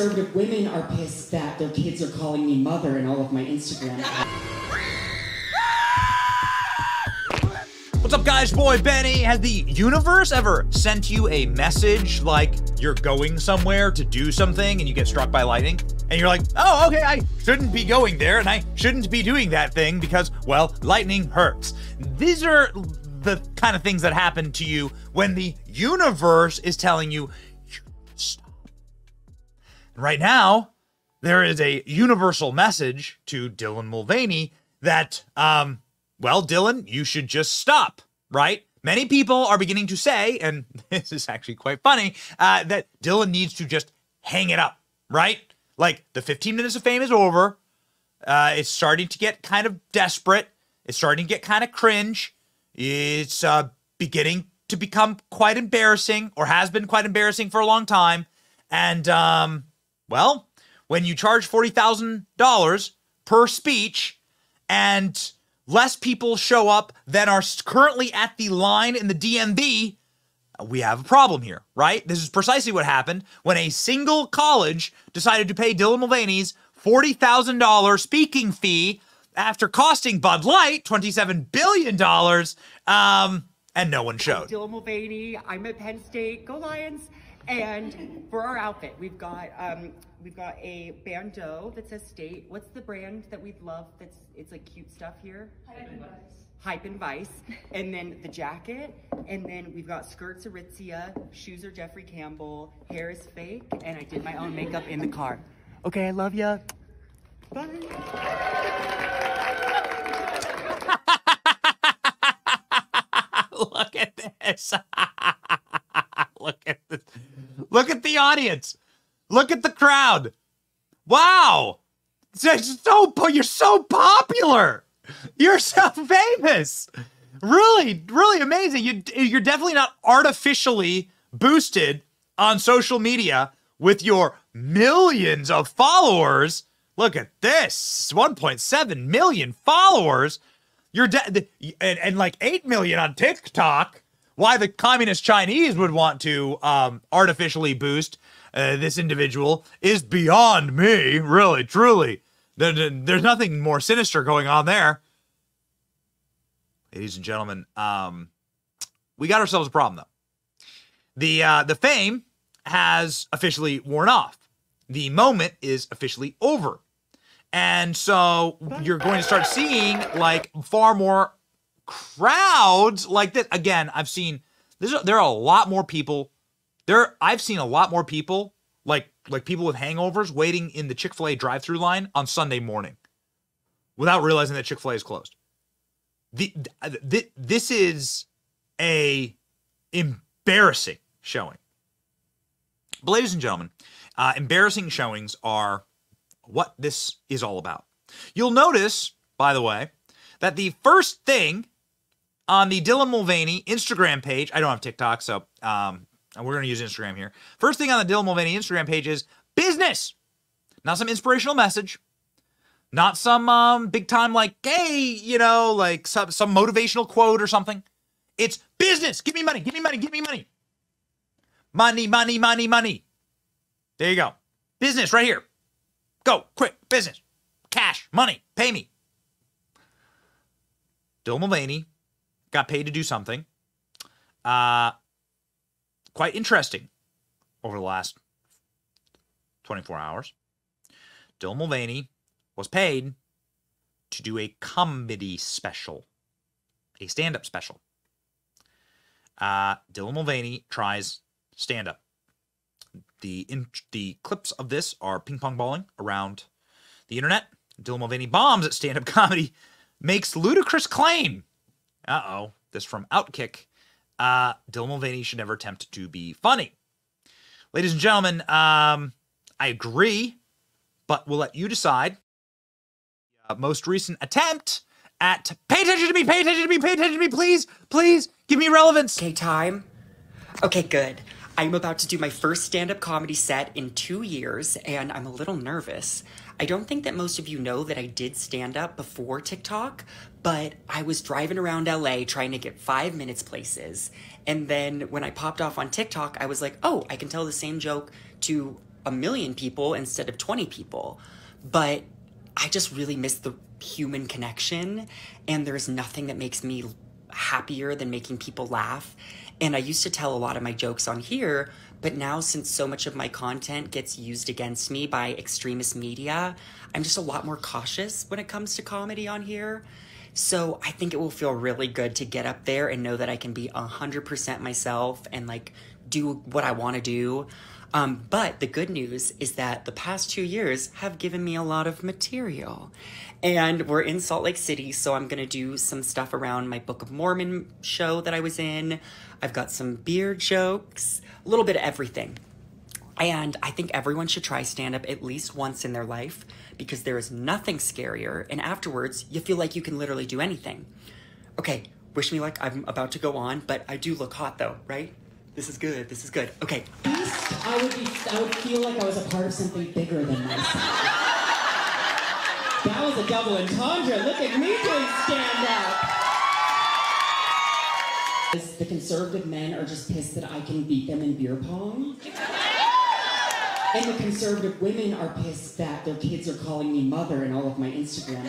conservative women are pissed that their kids are calling me mother in all of my Instagram. What's up, guys? Boy Benny. Has the universe ever sent you a message like you're going somewhere to do something and you get struck by lightning? And you're like, oh, okay, I shouldn't be going there and I shouldn't be doing that thing because, well, lightning hurts. These are the kind of things that happen to you when the universe is telling you, stop. And right now, there is a universal message to Dylan Mulvaney that, well, Dylan, you should just stop, right? Many people are beginning to say, and this is actually quite funny, that Dylan needs to just hang it up, right? Like, the 15 minutes of fame is over. It's starting to get kind of desperate. It's starting to get kind of cringe. It's beginning to become quite embarrassing, or has been quite embarrassing for a long time. And, well, when you charge $40,000 per speech and less people show up than are currently at the line in the DMV, we have a problem here, right? This is precisely what happened when a single college decided to pay Dylan Mulvaney's $40,000 speaking fee after costing Bud Light $27 billion, and no one showed. Dylan Mulvaney, I'm at Penn State, go Lions! And for our outfit, we've got a bandeau that says state. What's the brand that we love it's like cute stuff here? Hype and Vice. And then the jacket. And then we've got skirts Aritzia, shoes are Jeffrey Campbell, hair is fake, and I did my own makeup in the car. Okay, I love ya. Bye. Look at this. Look at this. Look at the audience. Look at the crowd. Wow. You're so popular. You're so famous. Really, really amazing. You're definitely not artificially boosted on social media with your millions of followers. Look at this. 1.7 million followers. You're and like 8 million on TikTok. Why the communist Chinese would want to artificially boost this individual is beyond me, really, truly. There's nothing more sinister going on there. Ladies and gentlemen, we got ourselves a problem, though. The fame has officially worn off. The moment is officially over. And so you're going to start seeing, like, far more crowds like this. Again, I've seen there are a lot more people I've seen a lot more people like people with hangovers waiting in the Chick-fil-A drive-through line on Sunday morning without realizing that Chick-fil-A is closed. This is a embarrassing showing. But ladies and gentlemen, embarrassing showings are what this is all about. You'll notice, by the way, that the first thing on the Dylan Mulvaney Instagram page, I don't have TikTok, so we're going to use Instagram here. First thing on the Dylan Mulvaney Instagram page is business. Not some inspirational message. Not some big time like, hey, you know, like some motivational quote or something. It's business. Give me money. Give me money. Give me money. Money, money, money, money. There you go. Business right here. Go, quick, business. Cash, money, pay me. Dylan Mulvaney got paid to do something quite interesting over the last 24 hours. Dylan Mulvaney was paid to do a comedy special, a stand-up special. Dylan Mulvaney tries stand-up. The clips of this are ping-pong balling around the internet. Dylan Mulvaney bombs at stand-up comedy, makes ludicrous claim. Uh-oh, this from Outkick. Dylan Mulvaney should never attempt to be funny. Ladies and gentlemen, I agree, but we'll let you decide. Most recent attempt at pay attention to me, pay attention to me, pay attention to me, please, please, give me relevance. Okay, time. Okay, good. I'm about to do my first stand-up comedy set in 2 years, and I'm a little nervous. I don't think that most of you know that I did stand-up before TikTok, but I was driving around LA trying to get 5 minutes places, and then when I popped off on TikTok, I was like, oh, I can tell the same joke to 1,000,000 people instead of 20 people. But I just really miss the human connection, and there's nothing that makes me happier than making people laugh. And I used to tell a lot of my jokes on here, but now since so much of my content gets used against me by extremist media, I'm just a lot more cautious when it comes to comedy on here. So I think it will feel really good to get up there and know that I can be 100% myself and like do what I want to do. But the good news is that the past 2 years have given me a lot of material. And we're in Salt Lake City, so I'm going to do some stuff around my Book of Mormon show that I was in. I've got some beard jokes, a little bit of everything. And I think everyone should try stand-up at least once in their life because there is nothing scarier. And afterwards, you feel like you can literally do anything. Okay, wish me luck. I'm about to go on, but I do look hot though, right? This is good. This is good. Okay. I would feel like I was a part of something bigger than myself. That was a double entendre. Look at me doing stand-up. The conservative men are just pissed that I can beat them in beer pong. And the conservative women are pissed that their kids are calling me mother in all of my Instagram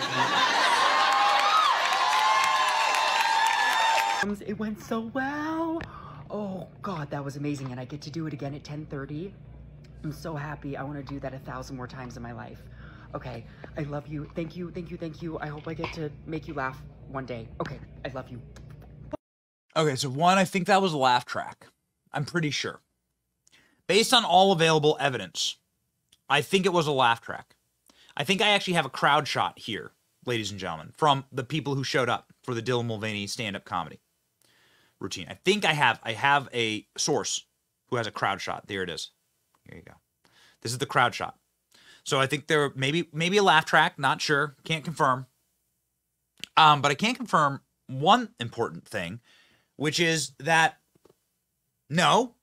comments. It went so well. Oh God, that was amazing. And I get to do it again at 10:30. I'm so happy. I want to do that 1,000 more times in my life. Okay, I love you. Thank you, thank you, thank you. I hope I get to make you laugh one day. Okay, I love you. Okay, so one, I think that was a laugh track. I'm pretty sure. Based on all available evidence, I think it was a laugh track. I think I actually have a crowd shot here, ladies and gentlemen, from the people who showed up for the Dylan Mulvaney stand-up comedy routine. I think I have a source who has a crowd shot. There it is. Here you go. This is the crowd shot. So I think there maybe a laugh track, not sure, can't confirm. But I can confirm one important thing, which is that no,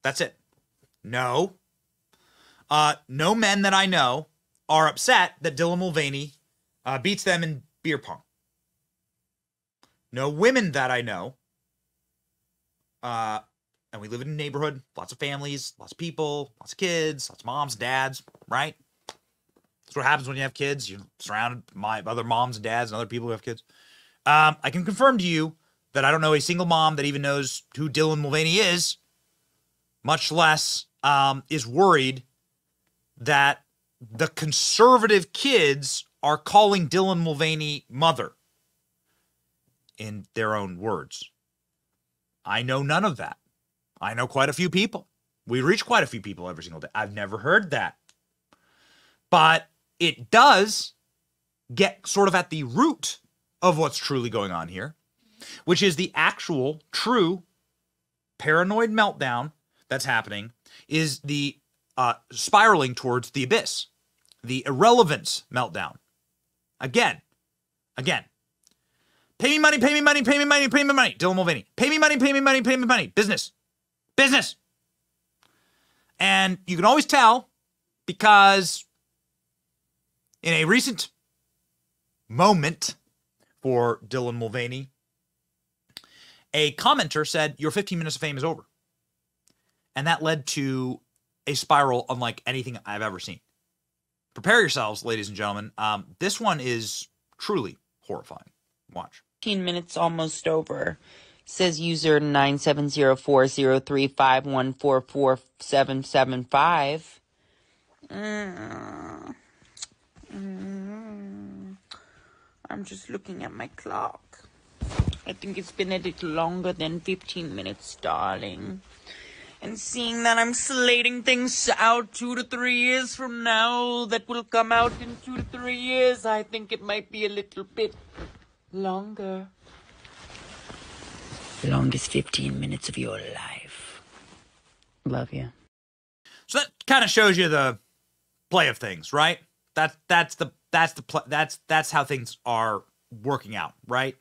that's it. No. No men that I know are upset that Dylan Mulvaney beats them in beer pong. No women that I know, and we live in a neighborhood, lots of families, lots of people, lots of kids, lots of moms, dads, right? That's what happens when you have kids. You're surrounded by other moms and dads and other people who have kids. I can confirm to you that I don't know a single mom that even knows who Dylan Mulvaney is, much less is worried that the conservative kids are calling Dylan Mulvaney mother in their own words. I know none of that. I know quite a few people. We reach quite a few people every single day. I've never heard that. But it does get sort of at the root of what's truly going on here, which is the actual, true paranoid meltdown that's happening is the spiraling towards the abyss, the irrelevance meltdown. Again. Pay me money, pay me money, pay me money, pay me money. Dylan Mulvaney. Pay me money, pay me money, pay me money. Business. And you can always tell because in a recent moment for Dylan Mulvaney, a commenter said, your 15 minutes of fame is over. And that led to a spiral unlike anything I've ever seen. Prepare yourselves, ladies and gentlemen. This one is truly horrifying. Watch. 15 minutes almost over. Says user 9704035144775. I'm just looking at my clock. I think it's been a little longer than 15 minutes, darling. And seeing that I'm slating things out 2 to 3 years from now that will come out in 2 to 3 years, I think it might be a little bit longer. Longest 15 minutes of your life. Love you. So that kind of shows you the play of things, right? That's how things are working out, right?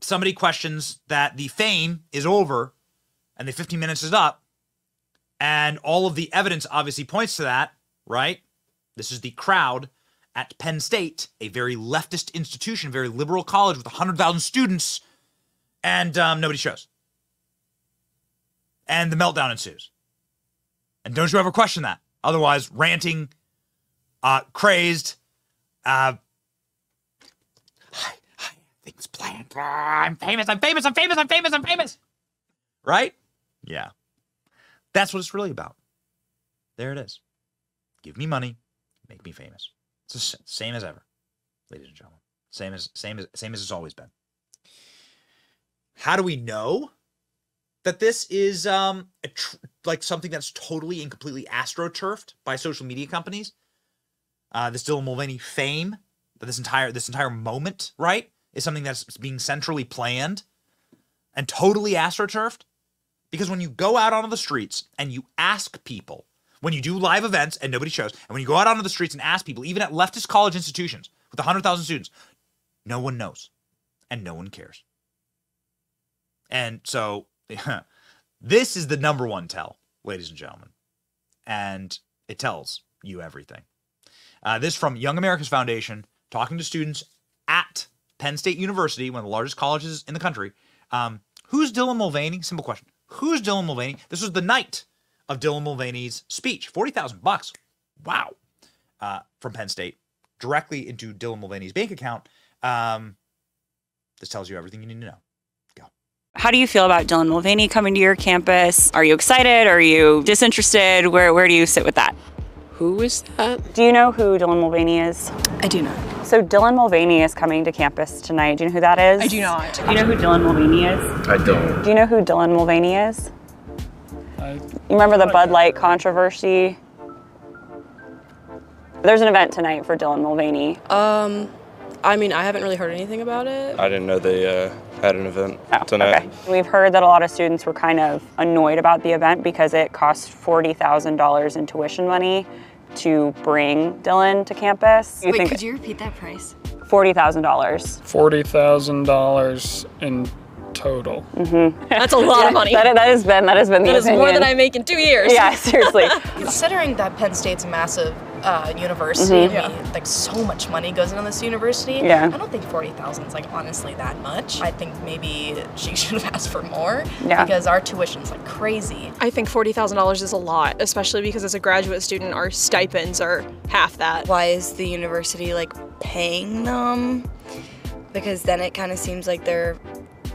Somebody questions that the fame is over and the 15 minutes is up, and all of the evidence obviously points to that, right? This is the crowd at Penn State, a very leftist institution, very liberal college with 100,000 students, and nobody shows. And the meltdown ensues. And don't you ever question that. Otherwise, ranting, crazed, things planned. I'm famous, I'm famous, I'm famous, I'm famous, I'm famous. Right? Yeah. That's what it's really about. There it is. Give me money, make me famous. It's the same as ever, ladies and gentlemen. Same as it's always been. How do we know that this is like something that's totally and completely astroturfed by social media companies? This Dylan Mulvaney fame, that this entire moment, right, is something that's being centrally planned and totally astroturfed? Because when you go out onto the streets and you ask people, when you do live events and nobody shows, and when you go out onto the streets and ask people, even at leftist college institutions with 100,000 students, no one knows and no one cares. And so this is the number one tell, ladies and gentlemen. And it tells you everything. This from Young America's Foundation, talking to students at Penn State University, one of the largest colleges in the country. Who's Dylan Mulvaney? Simple question. Who's Dylan Mulvaney? This was the night of Dylan Mulvaney's speech. $40,000. Wow. From Penn State directly into Dylan Mulvaney's bank account. This tells you everything you need to know. Go. How do you feel about Dylan Mulvaney coming to your campus? Are you excited? Are you disinterested? Where do you sit with that? Who is that? Do you know who Dylan Mulvaney is? I do not. So Dylan Mulvaney is coming to campus tonight. Do you know who that is? I do not. Do you know who Dylan Mulvaney is? I don't. Do you know who Dylan Mulvaney is? You remember the Bud Light controversy? There's an event tonight for Dylan Mulvaney. I mean, I haven't really heard anything about it. I didn't know they had an event tonight. Okay. We've heard that a lot of students were kind of annoyed about the event because it cost $40,000 in tuition money to bring Dylan to campus. Wait, could you repeat that price? $40,000. $40,000 in total. Mm-hmm. That's a lot of money. That has been the opinion. That is more than I make in 2 years. Yeah, seriously. Considering that Penn State's a massive university, and like so much money goes into this university, I don't think 40,000 is like honestly that much. I think maybe she should have asked for more because our tuition's like crazy. I think $40,000 is a lot, especially because as a graduate student, our stipends are half that. Why is the university like paying them? Because then it kind of seems like they're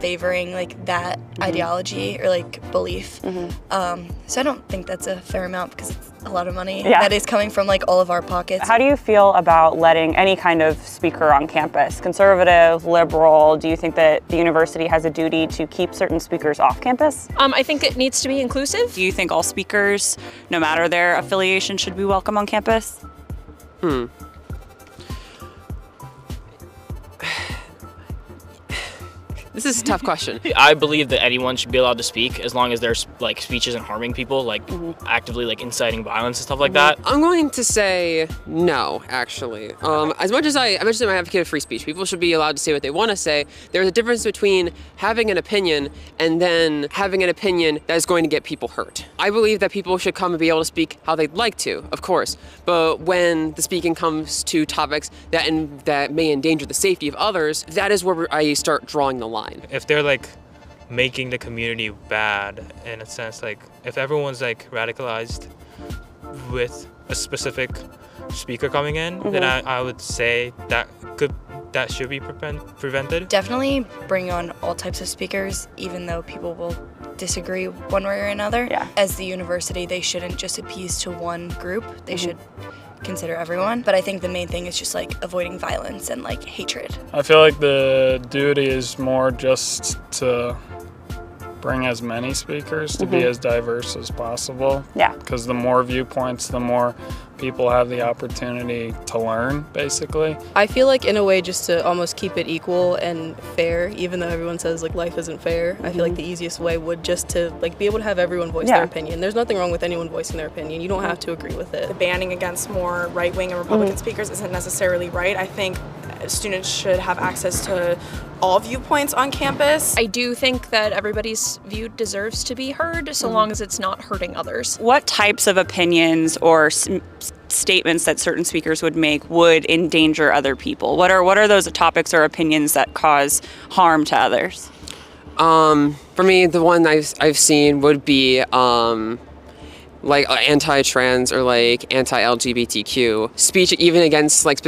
favoring like that ideology or like belief. So I don't think that's a fair amount because it's a lot of money that is coming from like all of our pockets. How do you feel about letting any kind of speaker on campus, conservative, liberal? Do you think that the university has a duty to keep certain speakers off campus? I think it needs to be inclusive. Do you think all speakers, no matter their affiliation, should be welcome on campus? This is a tough question. I believe that anyone should be allowed to speak as long as their like speech isn't harming people, like actively like inciting violence and stuff like that. I'm going to say no, actually. As much as I'm an advocate of free speech, people should be allowed to say what they want to say. There's a difference between having an opinion and then having an opinion that is going to get people hurt. I believe that people should come and be able to speak how they'd like to, of course, but when the speaking comes to topics that may endanger the safety of others, that is where I start drawing the line. If they're like making the community bad in a sense, like if everyone's like radicalized with a specific speaker coming in, then I would say that should be prevented. Definitely bring on all types of speakers, even though people will disagree one way or another. As the university, they shouldn't just appease to one group. They should consider everyone, but I think the main thing is just like avoiding violence and like hatred. I feel like the duty is more just to bring as many speakers, to be as diverse as possible. Because the more viewpoints, the more people have the opportunity to learn, basically. I feel like in a way just to almost keep it equal and fair, even though everyone says like life isn't fair. I feel like the easiest way would just to like be able to have everyone voice their opinion. There's nothing wrong with anyone voicing their opinion. You don't have to agree with it. The banning against more right-wing and Republican speakers isn't necessarily right. I think students should have access to all viewpoints on campus. I do think that everybody's view deserves to be heard, so long as it's not hurting others. What types of opinions or statements that certain speakers would make would endanger other people? What are those topics or opinions that cause harm to others? For me, the one I've seen would be like anti-trans or like anti-LGBTQ speech, even against like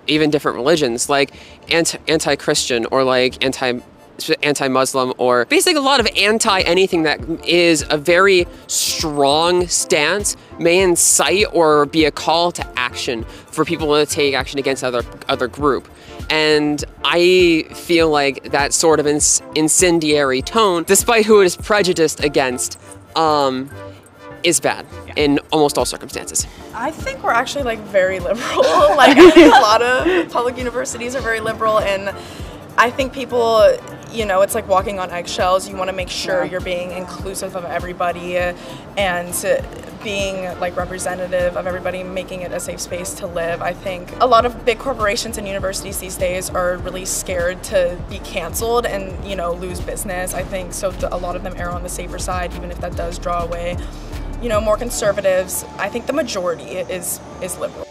even different religions, like anti-Christian or like anti-Muslim, or basically a lot of anti-anything that is a very strong stance may incite or be a call to action for people to take action against other group. And I feel like that sort of incendiary tone, despite who it is prejudiced against, is bad in almost all circumstances. I think we're actually like very liberal. Like I think a lot of public universities are very liberal, and I think people, you know, it's like walking on eggshells. You want to make sure you're being inclusive of everybody and being like representative of everybody, making it a safe space to live. I think a lot of big corporations and universities these days are really scared to be canceled and, you know, lose business. I think so a lot of them err on the safer side, even if that does draw away, you know, more conservatives. I think the majority is liberal.